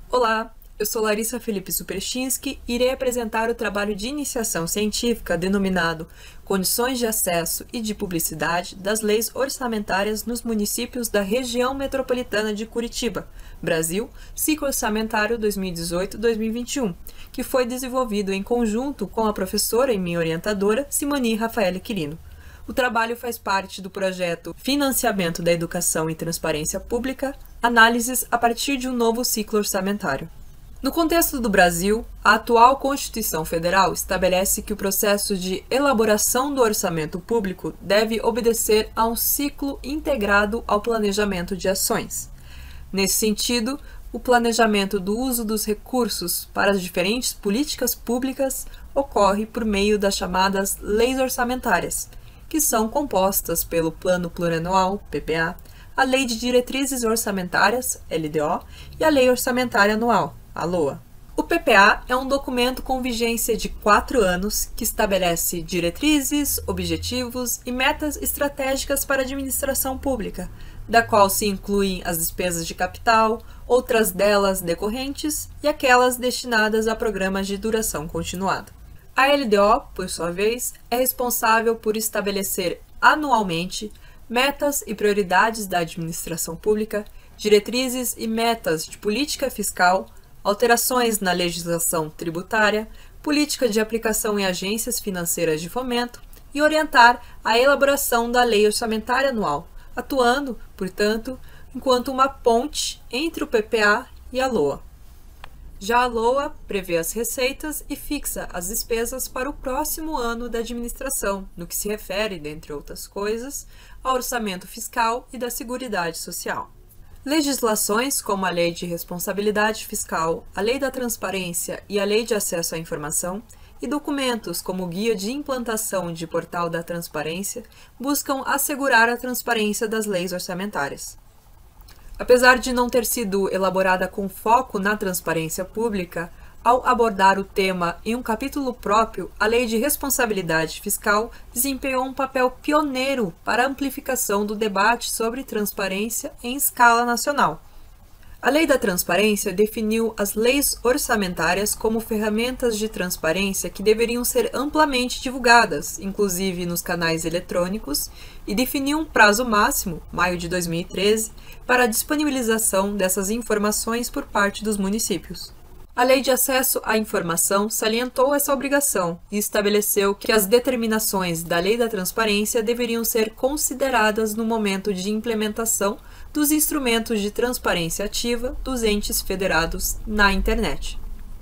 Olá, eu sou Larissa Felipe Superchinsky e irei apresentar o trabalho de iniciação científica denominado Condições de Acesso e de Publicidade das Leis Orçamentárias nos Municípios da Região Metropolitana de Curitiba, Brasil, Ciclo Orçamentário 2018-2021, que foi desenvolvido em conjunto com a professora e minha orientadora, Simoni Rafaele Quirino. O trabalho faz parte do projeto Financiamento da Educação e Transparência Pública, análises a partir de um novo ciclo orçamentário. No contexto do Brasil, a atual Constituição Federal estabelece que o processo de elaboração do orçamento público deve obedecer a um ciclo integrado ao planejamento de ações. Nesse sentido, o planejamento do uso dos recursos para as diferentes políticas públicas ocorre por meio das chamadas leis orçamentárias, que são compostas pelo Plano Plurianual, PPA, a Lei de Diretrizes Orçamentárias, LDO, e a Lei Orçamentária Anual, a LOA. O PPA é um documento com vigência de 4 anos que estabelece diretrizes, objetivos e metas estratégicas para a administração pública, da qual se incluem as despesas de capital, outras delas decorrentes e aquelas destinadas a programas de duração continuada. A LDO, por sua vez, é responsável por estabelecer anualmente metas e prioridades da administração pública, diretrizes e metas de política fiscal, alterações na legislação tributária, política de aplicação em agências financeiras de fomento e orientar a elaboração da Lei Orçamentária Anual, atuando, portanto, enquanto uma ponte entre o PPA e a LOA. Já a LOA prevê as receitas e fixa as despesas para o próximo ano da administração, no que se refere, dentre outras coisas, ao orçamento fiscal e da Seguridade Social. Legislações como a Lei de Responsabilidade Fiscal, a Lei da Transparência e a Lei de Acesso à Informação, e documentos como o Guia de Implantação de Portal da Transparência buscam assegurar a transparência das leis orçamentárias. Apesar de não ter sido elaborada com foco na transparência pública, ao abordar o tema em um capítulo próprio, a Lei de Responsabilidade Fiscal desempenhou um papel pioneiro para a amplificação do debate sobre transparência em escala nacional. A Lei da Transparência definiu as leis orçamentárias como ferramentas de transparência que deveriam ser amplamente divulgadas, inclusive nos canais eletrônicos, e definiu um prazo máximo, maio de 2013, para a disponibilização dessas informações por parte dos municípios. A Lei de Acesso à Informação salientou essa obrigação e estabeleceu que as determinações da Lei da Transparência deveriam ser consideradas no momento de implementação dos instrumentos de transparência ativa dos entes federados na internet.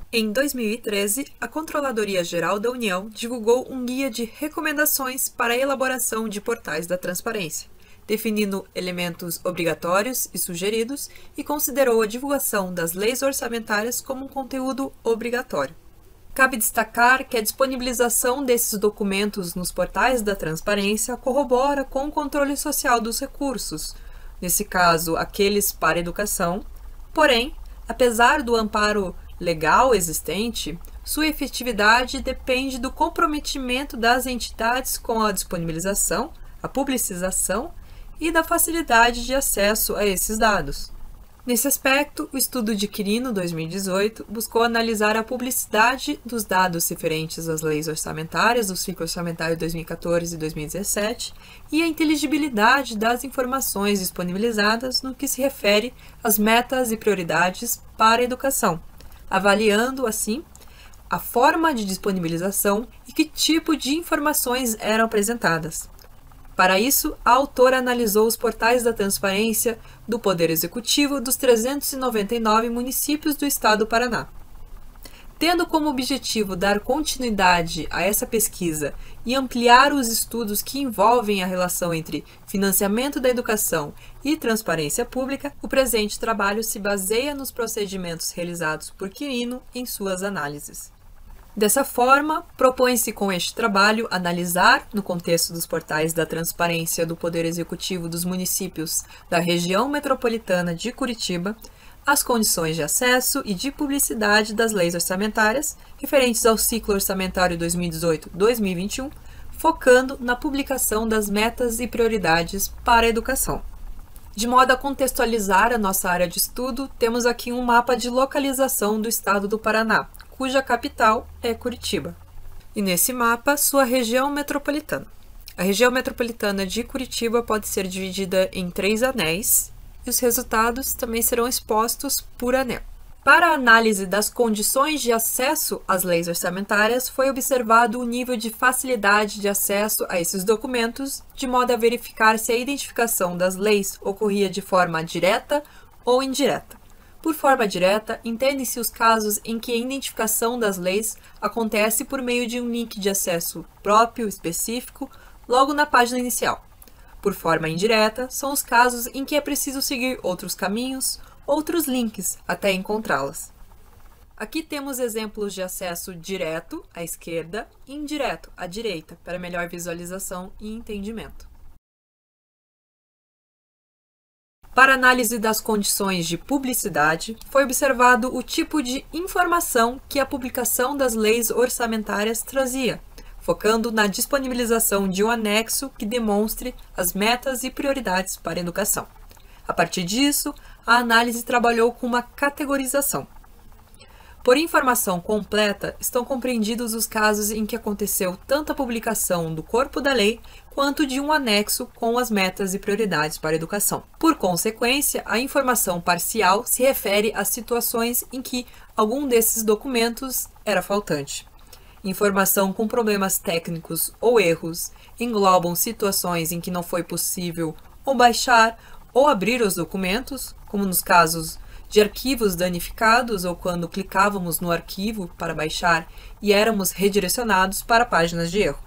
Em 2013, a Controladoria Geral da União divulgou um guia de recomendações para a elaboração de portais da transparência, definindo elementos obrigatórios e sugeridos, e considerou a divulgação das leis orçamentárias como um conteúdo obrigatório. Cabe destacar que a disponibilização desses documentos nos portais da transparência corrobora com o controle social dos recursos, nesse caso, aqueles para educação. Porém, apesar do amparo legal existente, sua efetividade depende do comprometimento das entidades com a disponibilização, a publicização e da facilidade de acesso a esses dados. Nesse aspecto, o estudo de Quirino 2018 buscou analisar a publicidade dos dados referentes às leis orçamentárias do ciclo orçamentário 2014 e 2017 e a inteligibilidade das informações disponibilizadas no que se refere às metas e prioridades para a educação, avaliando, assim, a forma de disponibilização e que tipo de informações eram apresentadas. Para isso, a autora analisou os portais da transparência do Poder Executivo dos 399 municípios do estado do Paraná. Tendo como objetivo dar continuidade a essa pesquisa e ampliar os estudos que envolvem a relação entre financiamento da educação e transparência pública, o presente trabalho se baseia nos procedimentos realizados por Quirino em suas análises. Dessa forma, propõe-se com este trabalho analisar, no contexto dos portais da transparência do Poder Executivo dos municípios da região metropolitana de Curitiba, as condições de acesso e de publicidade das leis orçamentárias referentes ao ciclo orçamentário 2018-2021, focando na publicação das metas e prioridades para a educação. De modo a contextualizar a nossa área de estudo, temos aqui um mapa de localização do estado do Paraná, cuja capital é Curitiba. E nesse mapa, sua região metropolitana. A região metropolitana de Curitiba pode ser dividida em 3 anéis, e os resultados também serão expostos por anel. Para a análise das condições de acesso às leis orçamentárias, foi observado o nível de facilidade de acesso a esses documentos, de modo a verificar se a identificação das leis ocorria de forma direta ou indireta. Por forma direta, entendem-se os casos em que a identificação das leis acontece por meio de um link de acesso próprio, específico, logo na página inicial. Por forma indireta, são os casos em que é preciso seguir outros caminhos, outros links, até encontrá-las. Aqui temos exemplos de acesso direto, à esquerda, e indireto, à direita, para melhor visualização e entendimento. Para análise das condições de publicidade, foi observado o tipo de informação que a publicação das leis orçamentárias trazia, focando na disponibilização de um anexo que demonstre as metas e prioridades para a educação. A partir disso, a análise trabalhou com uma categorização. Por informação completa, estão compreendidos os casos em que aconteceu tanto a publicação do corpo da lei, quanto de um anexo com as metas e prioridades para a educação. Por consequência, a informação parcial se refere às situações em que algum desses documentos era faltante. Informação com problemas técnicos ou erros englobam situações em que não foi possível ou baixar ou abrir os documentos, como nos casos de arquivos danificados ou quando clicávamos no arquivo para baixar e éramos redirecionados para páginas de erro.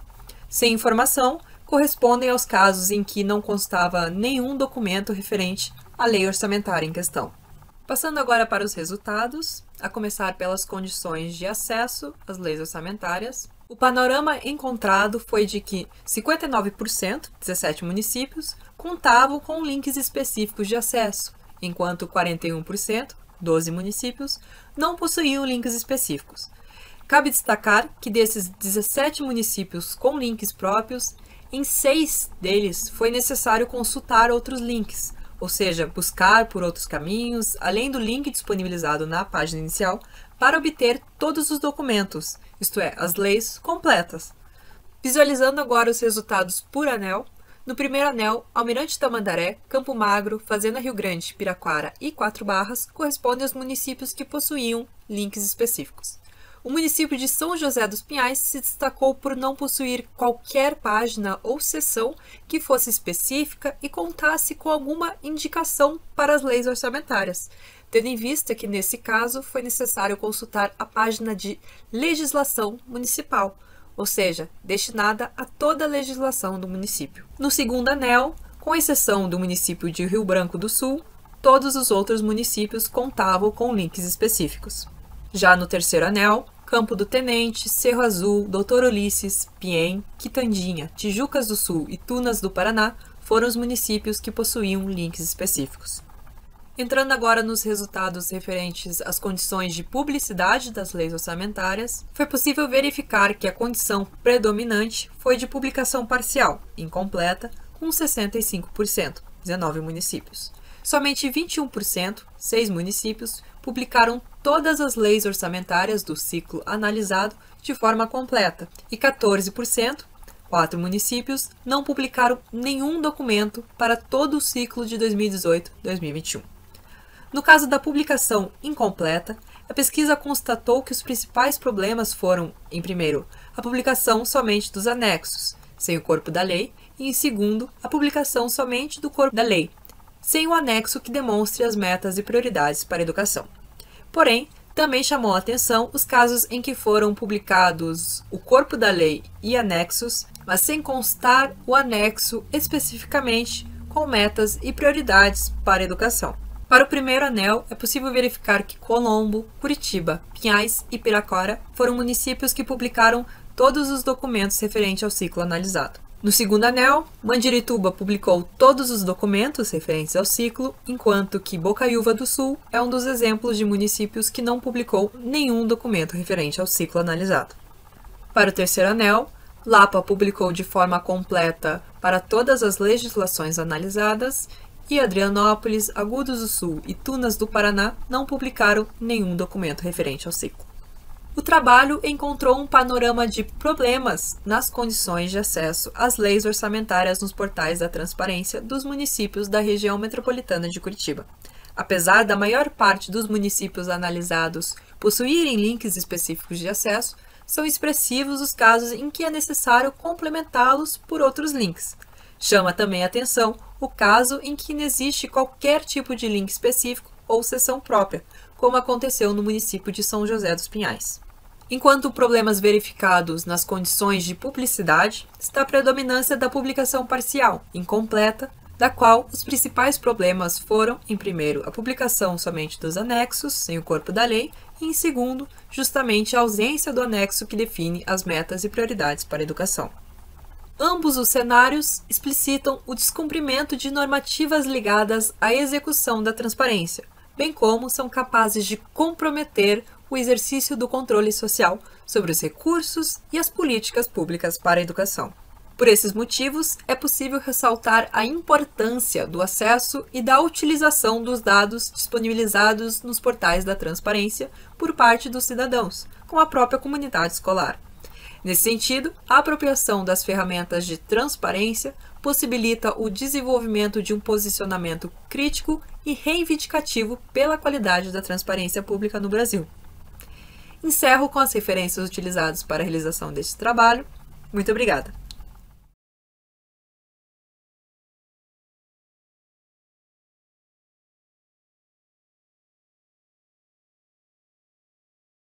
Sem informação, correspondem aos casos em que não constava nenhum documento referente à lei orçamentária em questão. Passando agora para os resultados, a começar pelas condições de acesso às leis orçamentárias, o panorama encontrado foi de que 59%, 17 municípios, contavam com links específicos de acesso, enquanto 41%, 12 municípios, não possuíam links específicos. Cabe destacar que desses 17 municípios com links próprios, em 6 deles foi necessário consultar outros links, ou seja, buscar por outros caminhos, além do link disponibilizado na página inicial, para obter todos os documentos, isto é, as leis completas. Visualizando agora os resultados por anel, no primeiro anel, Almirante Tamandaré, Campo Magro, Fazenda Rio Grande, Piraquara e 4 Barras correspondem aos municípios que possuíam links específicos. O município de São José dos Pinhais se destacou por não possuir qualquer página ou seção que fosse específica e contasse com alguma indicação para as leis orçamentárias, tendo em vista que, nesse caso, foi necessário consultar a página de legislação municipal, ou seja, destinada a toda a legislação do município. No segundo anel, com exceção do município de Rio Branco do Sul, todos os outros municípios contavam com links específicos. Já no terceiro anel, Campo do Tenente, Cerro Azul, Doutor Ulisses, Piém, Quitandinha, Tijucas do Sul e Tunas do Paraná foram os municípios que possuíam links específicos. Entrando agora nos resultados referentes às condições de publicidade das leis orçamentárias, foi possível verificar que a condição predominante foi de publicação parcial, incompleta, com 65%, 19 municípios. Somente 21%, 6 municípios, publicaram todas as leis orçamentárias do ciclo analisado de forma completa e 14%, 4 municípios, não publicaram nenhum documento para todo o ciclo de 2018-2021. No caso da publicação incompleta, a pesquisa constatou que os principais problemas foram, em primeiro, a publicação somente dos anexos, sem o corpo da lei, e em segundo, a publicação somente do corpo da lei, sem o anexo que demonstre as metas e prioridades para a educação. Porém, também chamou a atenção os casos em que foram publicados o corpo da lei e anexos, mas sem constar o anexo especificamente com metas e prioridades para a educação. Para o primeiro anel, é possível verificar que Colombo, Curitiba, Pinhais e Piraquara foram municípios que publicaram todos os documentos referentes ao ciclo analisado. No segundo anel, Mandirituba publicou todos os documentos referentes ao ciclo, enquanto que Bocaiúva do Sul é um dos exemplos de municípios que não publicou nenhum documento referente ao ciclo analisado. Para o terceiro anel, Lapa publicou de forma completa para todas as legislações analisadas, e Adrianópolis, Agudos do Sul e Tunas do Paraná não publicaram nenhum documento referente ao ciclo. O trabalho encontrou um panorama de problemas nas condições de acesso às leis orçamentárias nos portais da transparência dos municípios da região metropolitana de Curitiba. Apesar da maior parte dos municípios analisados possuírem links específicos de acesso, são expressivos os casos em que é necessário complementá-los por outros links. Chama também a atenção o caso em que não existe qualquer tipo de link específico ou seção própria, como aconteceu no município de São José dos Pinhais. Enquanto problemas verificados nas condições de publicidade, está a predominância da publicação parcial, incompleta, da qual os principais problemas foram, em primeiro, a publicação somente dos anexos, sem o corpo da lei, e em segundo, justamente a ausência do anexo que define as metas e prioridades para a educação. Ambos os cenários explicitam o descumprimento de normativas ligadas à execução da transparência, bem como são capazes de comprometer o exercício do controle social sobre os recursos e as políticas públicas para a educação. Por esses motivos, é possível ressaltar a importância do acesso e da utilização dos dados disponibilizados nos portais da transparência por parte dos cidadãos, com a própria comunidade escolar. Nesse sentido, a apropriação das ferramentas de transparência possibilita o desenvolvimento de um posicionamento crítico e reivindicativo pela qualidade da transparência pública no Brasil. Encerro com as referências utilizadas para a realização deste trabalho. Muito obrigada!